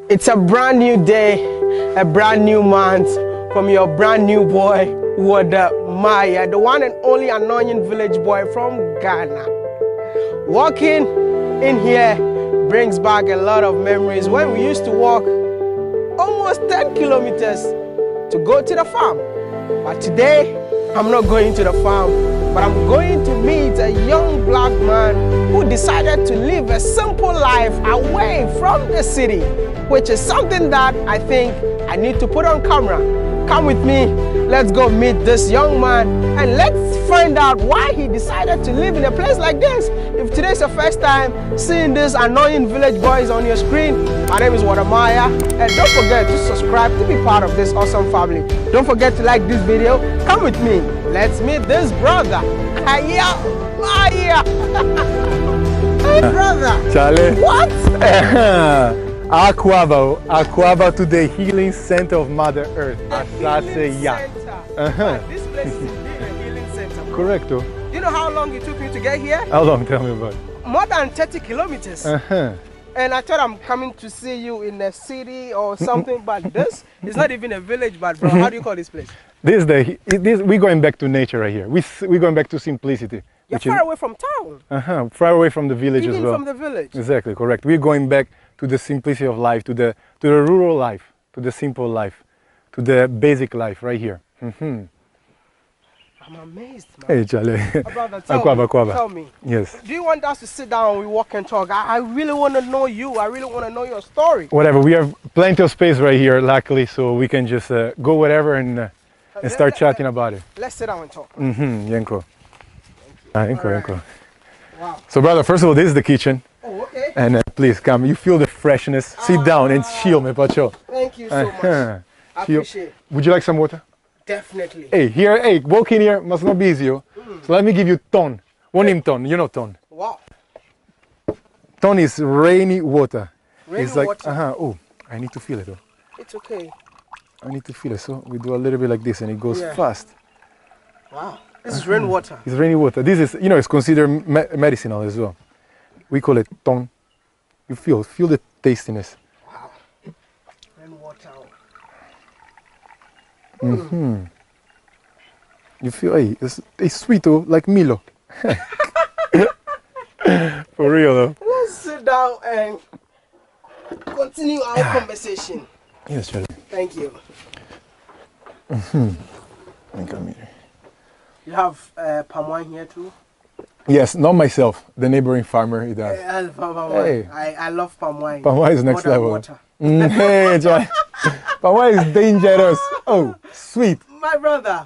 It's a brand new day, a brand new month from your brand new boy, Wode Maya, the one and only annoying village boy from Ghana. Walking in here brings back a lot of memories when we used to walk almost 10 kilometers to go to the farm. But today, I'm not going to the farm, but I'm going to meet a young black man who decided to live a simple life away from the city, which is something that I think I need to put on camera. Come with me, let's go meet this young man and let's find out why he decided to live in a place like this. If today's your first time seeing these annoying village boys on your screen, my name is Wode Maya, and don't forget to subscribe to be part of this awesome family. Don't forget to like this video. Come with me, let's meet this brother. Hiya, Maya. Hey brother. Charlie. What? Aquaba to the Healing Center of Mother Earth. Healing Yeah. Center. This place is indeed a healing center. Correcto. Do you know how long it took me to get here? How long? Tell me about it. More than 30 kilometers. And I thought I'm coming to see you in a city or something, but this is not even a village, but bro, how do you call this place? We're going back to nature right here. We're going back to simplicity. You're far away from town. Far away from the village Even as well. from the village. Exactly, correct. We're going back to the simplicity of life, to the rural life, to the simple life, to the basic life right here. I'm amazed, man. Hey, Charlie. Brother, Aquaba. tell me. Yes. Do you want us to sit down and we walk and talk? I really want to know you. I really want to know your story. Whatever. We have plenty of space right here, luckily, so we can just go wherever and start chatting about it. Let's sit down and talk. Yenko. Yenko. Wow. So, brother, first of all, this is the kitchen. Oh, okay. And please come. You feel the freshness. Sit down and chill, me pacho. Thank you so much. I appreciate it. Would you like some water? Definitely. Hey, walk in here must not be easy. So let me give you ton. One name ton. You know ton. Wow. Ton is rainy water. Rainy it's like, water. Oh, I need to feel it though. It's okay. I need to feel it. So we do a little bit like this and it goes fast. Wow. This is rainwater. It's rainy water. This is, it's considered medicinal as well. We call it ton. You feel the tastiness. Wow. Rainwater. You feel, hey, it's sweet though, like Milo. For real though. Let's sit down and continue our conversation. Yes, Charlie. Thank you. Come here. You have palm wine here too? Yes, not myself. The neighboring farmer, he does. Palm wine. Hey. I love palm wine. Palm wine is next More than level. water. Hey, Charlie. Palm wine is dangerous. Oh, sweet. My brother,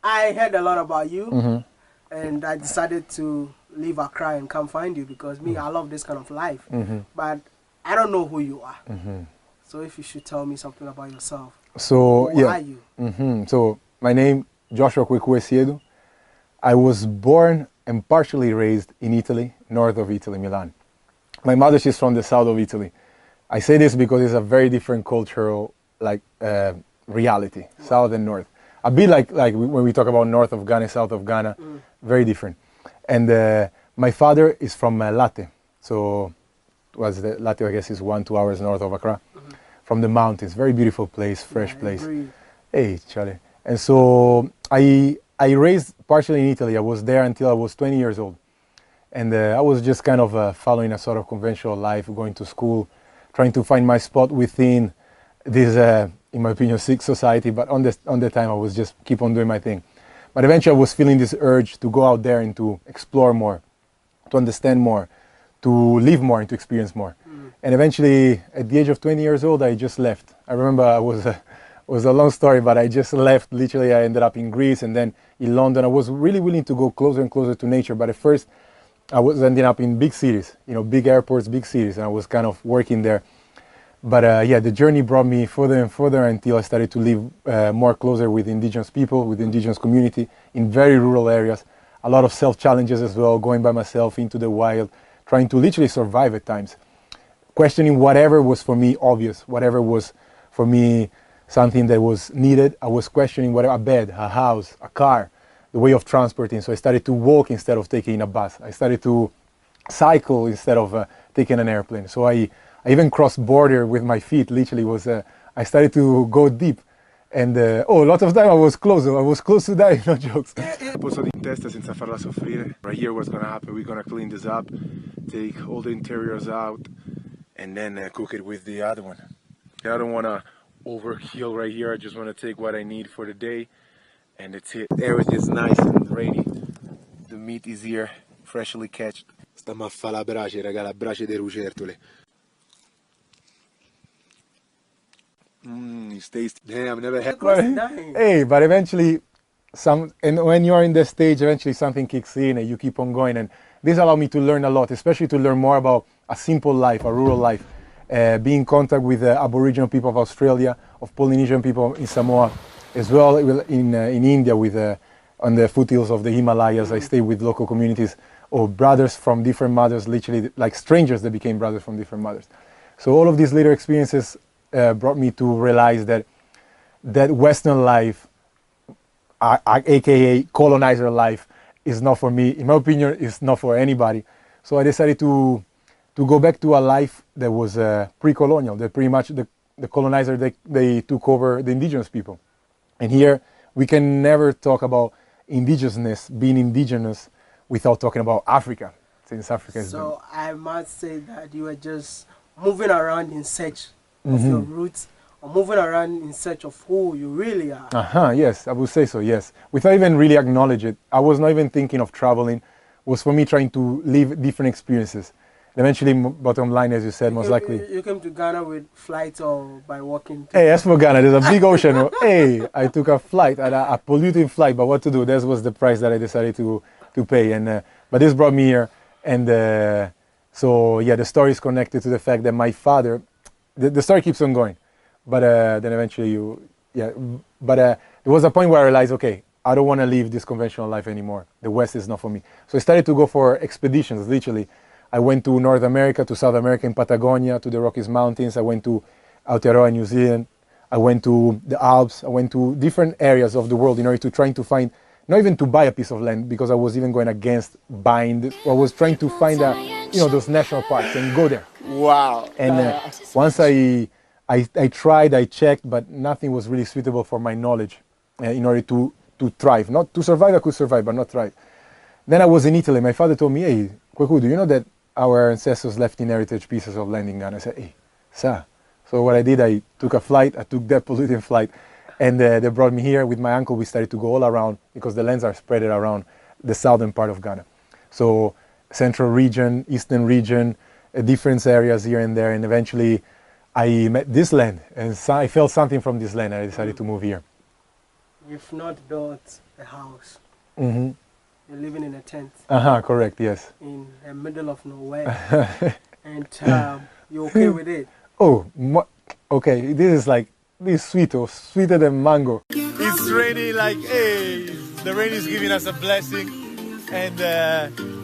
I heard a lot about you, and I decided to leave Accra and come find you because I love this kind of life, but I don't know who you are. So if you should tell me something about yourself. So who are you? So my name Joshua Kwekwe Siedu. I was born and partially raised in Italy, north of Italy, Milan. My mother, she's from the south of Italy. I say this because it's a very different cultural reality, south and north. A bit like when we talk about north of Ghana, south of Ghana, very different. And my father is from Late. So Late, I guess, is 1-2 hours north of Accra. From the mountains, very beautiful place, fresh place. Hey, Charlie. And so I raised partially in Italy. I was there until I was 20 years old. And I was just kind of following a sort of conventional life, going to school, trying to find my spot within this, in my opinion, sick society. But on the time, I was just keep on doing my thing. But eventually, I was feeling this urge to go out there and to explore more, to understand more, to live more and to experience more. And eventually, at the age of 20 years old, I just left. I remember it was a long story, but I just left. Literally, I ended up in Greece and then in London. I was really willing to go closer and closer to nature. But at first, I was ending up in big cities, big airports, big cities, and I was kind of working there. But the journey brought me further and further until I started to live more closer with indigenous people, with the indigenous community in very rural areas. A lot of self-challenges as well, going by myself into the wild, trying to literally survive at times. Questioning whatever was for me obvious, whatever was for me something that was needed. I was questioning whatever, a bed, a house, a car, the way of transporting. So I started to walk instead of taking a bus. I started to cycle instead of taking an airplane. So I I even crossed border with my feet. Literally, I started to go deep. And a lot of time I was close to die, no jokes. Posso in testa senza farla soffrire. Right here, what's gonna happen? We're gonna clean this up, take all the interiors out, and then cook it with the other one. I don't wanna overkill right here. I just wanna take what I need for the day, and that's it. Everything's nice and ready. The meat is here, freshly catched. Stiamo a fare la brace, raga, la brace delle lucertole. It's tasty. Damn, never had. Hey, but eventually, and when you are in the stage, eventually something kicks in and you keep on going. And this allowed me to learn a lot, especially to learn more about a simple life, a rural life, be in contact with the Aboriginal people of Australia, of Polynesian people in Samoa, as well in India on the foothills of the Himalayas. I stayed with local communities of brothers from different mothers, literally like strangers that became brothers from different mothers. So all of these little experiences brought me to realize that Western life, aka colonizer life, is not for me. In my opinion, it's not for anybody. So I decided to go back to a life that was pre-colonial. That pretty much the colonizer they took over the indigenous people. And here we can never talk about indigenousness, being indigenous, without talking about Africa, since Africa is. So I must say that you were just moving around in search of your roots, or moving around in search of who you really are. Yes, I would say so, yes. Without even really acknowledge it. I was not even thinking of traveling. It was for me trying to live different experiences. And eventually, bottom line, as you said, most likely. You came to Ghana with flights or by walking? Hey, as for Ghana, there's a big ocean. Hey, I took a flight, a polluting flight, but what to do? That was the price that I decided to pay. And but this brought me here. And so, yeah, the story is connected to the fact that my father, the story keeps on going, but then eventually there was a point where I realized, okay, I don't want to live this conventional life anymore. The West is not for me. So I started to go for expeditions, literally. I went to North America, to South America, in Patagonia, to the Rockies Mountains. I went to Aotearoa, New Zealand. I went to the Alps. I went to different areas of the world in order to trying to find, not even to buy a piece of land, because I was even going against buying. I was trying to find those national parks and go there. Wow. And once I tried, I checked, but nothing was really suitable for my knowledge in order to thrive. Not to survive, I could survive, but not thrive. Then I was in Italy. My father told me, hey, Kweku, do you know that our ancestors left inherited pieces of land in Ghana? I said, hey, sir. So what I did, I took a flight. I took that polluting flight. And they brought me here. With my uncle, we started to go all around, because the lands are spread around the southern part of Ghana. So central region, eastern region, different areas here and there. And eventually I met this land, and I felt something from this land, and I decided to move here. You've not built a house. Mm-hmm. You're living in a tent. Correct, yes. In the middle of nowhere. And you're okay with it? Oh, okay. This is sweeter than mango. It's raining like, hey, the rain is giving us a blessing. And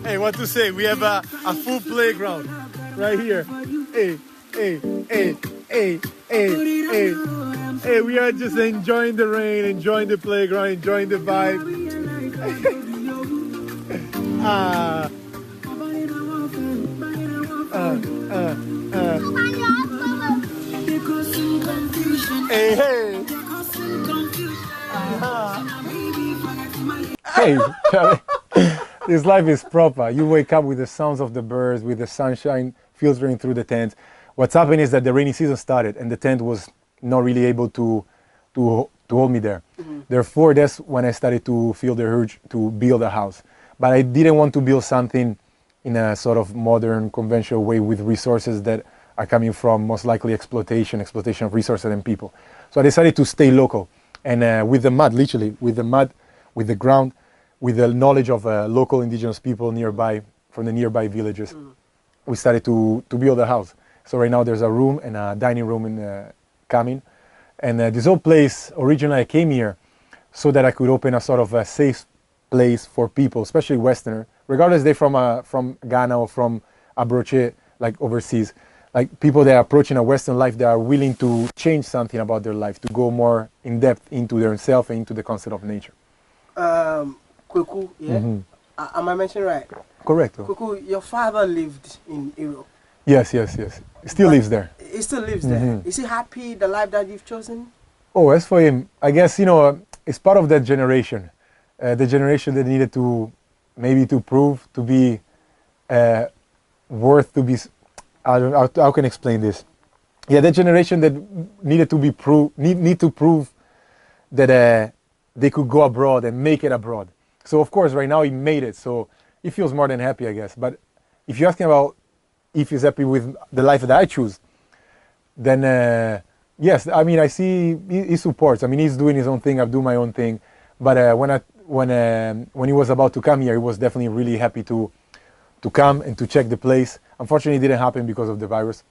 hey, what to say? We have a full playground right here. Hey, we are just enjoying the rain, enjoying the playground, enjoying the vibe. Hey. Hey, this life is proper. You wake up with the sounds of the birds, with the sunshine filtering through the tent. What's happened is that the rainy season started, and the tent was not really able to hold me there. Mm-hmm. Therefore, that's when I started to feel the urge to build a house. But I didn't want to build something in a sort of modern, conventional way with resources that are coming from most likely exploitation of resources and people. So I decided to stay local, and with the mud, literally, with the ground, with the knowledge of local indigenous people nearby, from the nearby villages, we started to build a house. So right now there's a room and a dining room in Kamin. And this whole place, originally I came here so that I could open a sort of a safe place for people, especially Westerner, regardless they're from Ghana or from Abroche, like overseas. Like people that are approaching a Western life, that are willing to change something about their life, to go more in depth into themselves and into the concept of nature. Kweku, yeah? Mm-hmm. Am I mentioning right? Correct. Kweku, your father lived in Europe. Yes. He still lives there. He still lives there. Is he happy the life that you've chosen? Oh, as for him, I guess, it's part of that generation. The generation that needed to, maybe to prove to be worth to be, I don't know, how can I explain this? Yeah, that generation that needed to be need to prove that they could go abroad and make it abroad. So of course, right now he made it, so he feels more than happy, I guess. But if you're asking about if he's happy with the life that I choose, then yes, I mean, I see he supports. I mean, he's doing his own thing, I'm doing my own thing. But when he was about to come here, he was definitely really happy to come and to check the place. Unfortunately, it didn't happen because of the virus,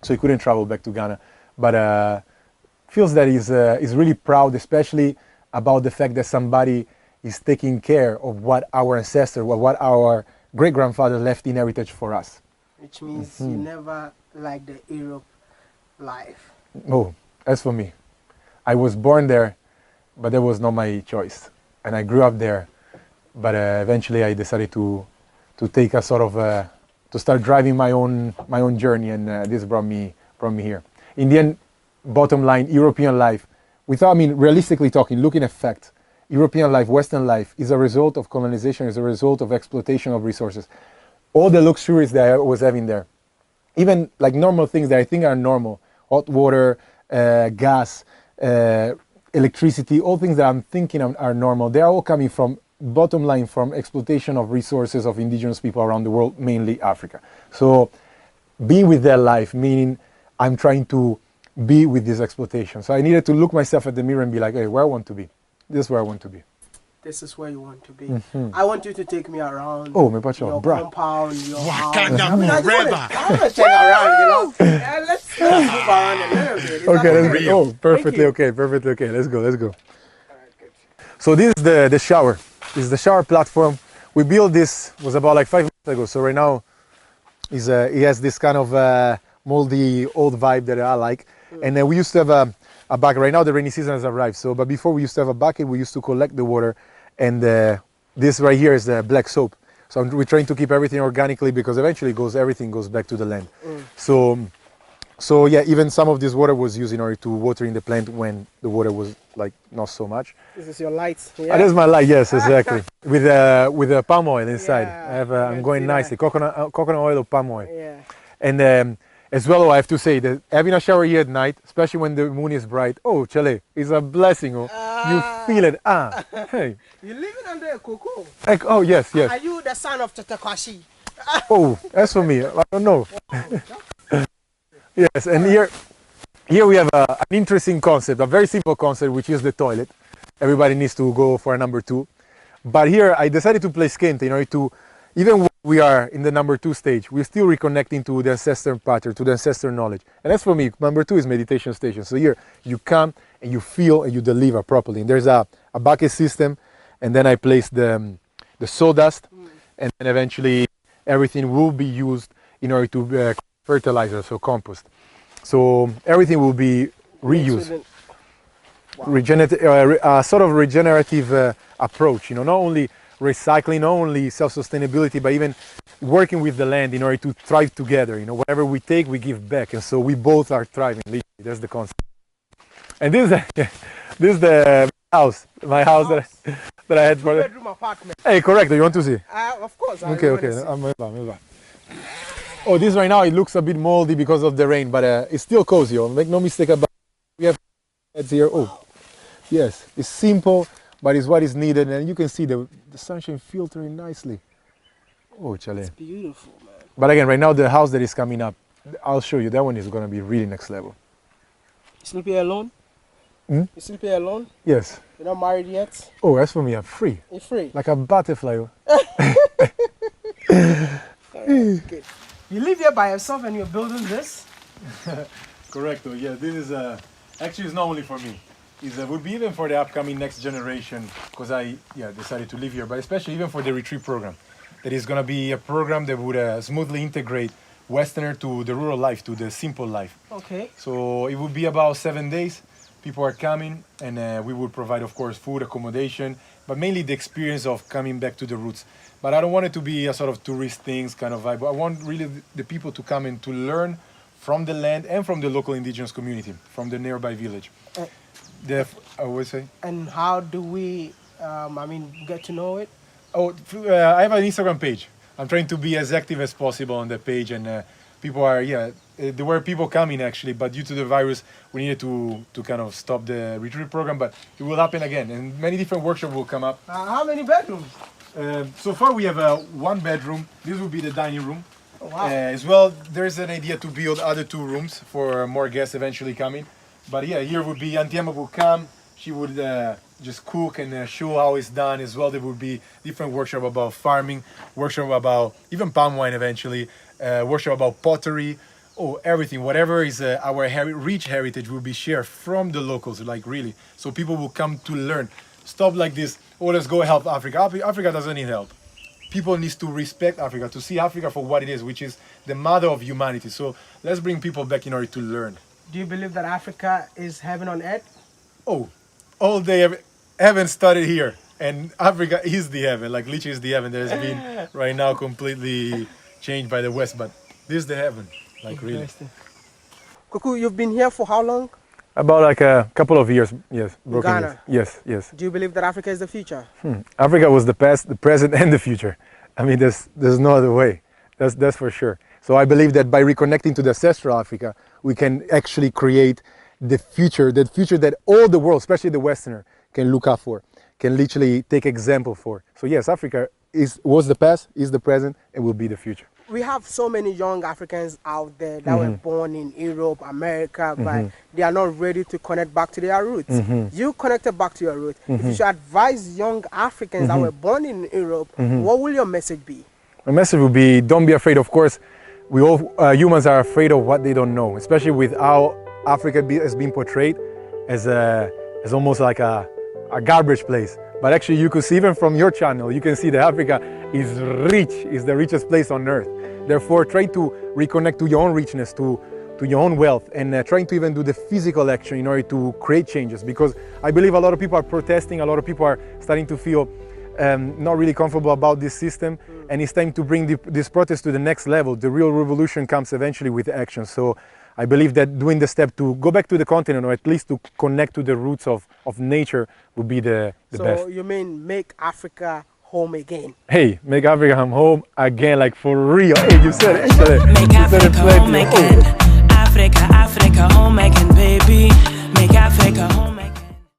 so he couldn't travel back to Ghana. But feels that he's really proud, especially about the fact that somebody is taking care of what our ancestors, what our great-grandfather left in heritage for us. Which means you never liked the Europe life. Oh, as for me, I was born there, but that was not my choice. And I grew up there, but eventually I decided to take a sort of, to start driving my own journey, and this brought me here. In the end, bottom line, European life, without, I mean, realistically talking, looking at facts, European life, Western life is a result of colonization, is a result of exploitation of resources. All the luxuries that I was having there, even like normal things that I think are normal, hot water, gas, electricity, all things that I'm thinking are normal, they're all coming from, bottom line, from exploitation of resources of indigenous people around the world, mainly Africa. So being with their life, meaning I'm trying to be with this exploitation. So I needed to look myself at the mirror and be like, hey, where I want to be. This is where I want to be. This is where you want to be. I want you to take me around. Oh, my pacho, your bra. compound, your house. Wakanda forever. I want to check around, Yeah, let's move around a little bit. Is that Okay, let's okay? go. Oh, perfectly okay, perfectly okay. Let's go. All right, good. So this is the shower. This is the shower platform. We built this, was about like 5 months ago. So right now, he has this kind of moldy old vibe that I like. And then we used to have a bucket. Right now the rainy season has arrived. So, but before we used to have a bucket, we used to collect the water. And this right here is the black soap. So we're trying to keep everything organically because eventually everything goes back to the land. So yeah, even some of this water was used in order to watering the plant when the water was like not so much. This is your lights. Yeah. That is my light, yes, exactly. with the palm oil inside. Yeah, I'm going nicely. Coconut oil or palm oil. Yeah. And as well, I have to say that having a shower here at night, especially when the moon is bright, oh, Chale, is a blessing. Oh. You feel it. Hey. You're living under a cocoa. Oh, yes. Are you the son of Tetekwashi? Oh, as for me, I don't know. Yes, and here we have an interesting concept, a very simple concept, which is the toilet. Everybody needs to go for a number 2. But here I decided to place Kente in order to, even when we are in the number 2 stage, we're still reconnecting to the ancestor pattern, to the ancestor knowledge. And that's for me, number 2 is meditation station. So here you come and you feel and you deliver properly. And there's a bucket system, and then I place the sawdust, and then eventually everything will be used in order to fertilizer, so compost. So everything will be reused. Wow. Sort of regenerative approach, not only recycling, not only self-sustainability, but even working with the land in order to thrive together. Whatever we take, we give back, and so we both are thriving. Literally, that's the concept. And this is the house, my house that I had for the bedroom apartment. Hey, correct. You want to see? Of course. Okay. Oh, this right now it looks a bit moldy because of the rain, but it's still cozy. Make no mistake about it. We have beds here. Oh, yes, it's simple, but it's what is needed, and you can see the sunshine filtering nicely. Oh, Chale. It's beautiful, man. But again, right now the house that is coming up, I'll show you. That one is going to be really next level. You sleep here alone? You sleep here alone? Yes. You're not married yet? Oh, as for me, I'm free. You're free? Like a butterfly. Good. You live here by yourself and you're building this? Correct. Yeah, this is actually it's not only for me. It would be even for the upcoming next generation, because I decided to live here, but especially even for the retreat program. That is going to be a program that would smoothly integrate Westerner to the rural life, to the simple life. Okay. So it would be about 7 days. People are coming, and we will provide, of course, food, accommodation, but mainly the experience of coming back to the roots. But I don't want it to be a sort of tourist things kind of vibe. I want really the people to come and to learn from the land and from the local indigenous community, from the nearby village. I would say. And how do we, get to know it? I have an Instagram page. I'm trying to be as active as possible on the page, and people are, there were people coming actually, but due to the virus, we needed to kind of stop the retreat program, but it will happen again, and many different workshops will come up. How many bedrooms? So far we have one bedroom. This will be the dining room. Oh, wow. As well, there's an idea to build other 2 rooms for more guests eventually coming. But here would be Auntie Emma will come. She would just cook and show how it's done. As well, there would be different workshop about farming, workshop about even palm wine eventually, workshop about pottery, everything. Whatever is our rich heritage will be shared from the locals, like really. So people will come to learn. Stop like this, let's go help Africa. Africa doesn't need help. People need to respect Africa, to see Africa for what it is, which is the mother of humanity. So let's bring people back in order to learn. Do you believe that Africa is heaven on earth? All day heaven started here, and Africa is the heaven. Like literally is the heaven that has been right now completely changed by the West, but this is the heaven, like really. Kwaku, you've been here for how long? About like a couple of years, yes. Ghana? Years. Yes. Do you believe that Africa is the future? Africa was the past, the present, and the future. I mean, there's no other way. That's for sure. So I believe that by reconnecting to the ancestral Africa, we can actually create the future that all the world, especially the Westerner, can look up for, can literally take example for. So yes, Africa was the past, is the present, and will be the future. We have so many young Africans out there that were born in Europe, America, but they are not ready to connect back to their roots. You connected back to your roots. If you should advise young Africans that were born in Europe, what will your message be? My message would be, don't be afraid. Of course, we all humans are afraid of what they don't know, especially with how Africa is being portrayed as almost like a garbage place. But actually, you could see even from your channel, you can see that Africa is rich, is the richest place on earth. Therefore, try to reconnect to your own richness, to your own wealth, and trying to even do the physical action in order to create changes. Because I believe a lot of people are protesting, a lot of people are starting to feel not really comfortable about this system, and it's time to bring this protest to the next level. The real revolution comes eventually with action. So I believe that doing the step to go back to the continent, or at least to connect to the roots of nature, would be the best. So you mean make Africa home again? Hey, make Africa home again, like for real. Hey, you said it. You said it. Make Africa home again. Africa home again, baby. Make Africa home